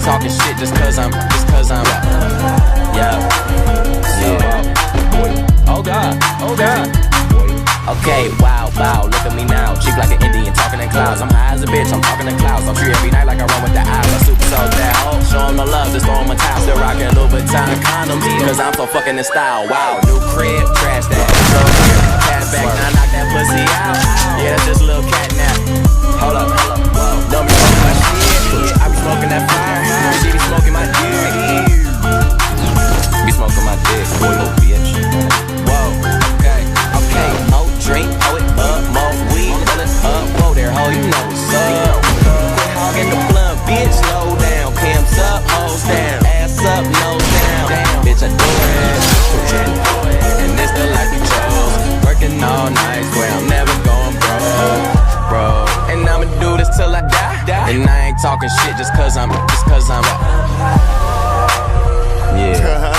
talking shit just cause I'm, yeah. Oh God, oh God. Okay, wow, look at me now. Cheap like an Indian, talking in clouds. I'm high as a bitch, I'm talking in clouds. I'm free every night like I run with the eyes. I super sold that hoe. Show 'em the love, just throw 'em a towel. Still rockin' Louboutin condoms, cause I'm so fucking in style. Wow, new crib, trash that. Cash back, now knock that pussy out. Yeah, that's just a little cat nap. Hold up, whoa. Don't be smoking my shit. I be smoking that fire. She be smoking my dick. Be smoking my dick, boy, little bitch. Whoa, okay. Oh, drink, oh it up, more weed, fill it up. Whoa there, ho, you know what's up. Quit hogging the blunt, bitch, slow down. Pimps up, hoes down, ass up, nose down. Damn, bitch, I do it. And this the life we chose. Working all night, swear I'm never going bro. And I'ma do this till I die. And I ain't talking shit just cause I'm, yeah.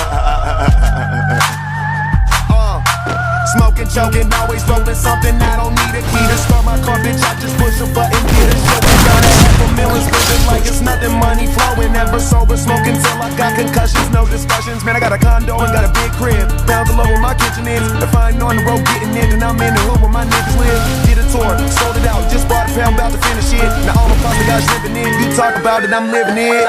Smoking, choking, always rolling something. I don't need a key to start my car, bitch. I just push a button, get a shit. Got a half a million, spending like it's nothing. Money flowing, never sober, smoking till I got concussions. No discussions, man. I got a condo and got a big crib. Pound below where my kitchen is. If I ain't on the road getting in, then I'm in the hood where my niggas live. Did a tour, sold it out, just bought a pound, about to finish it. Now all my pasta got living in. You talk about it, I'm living it.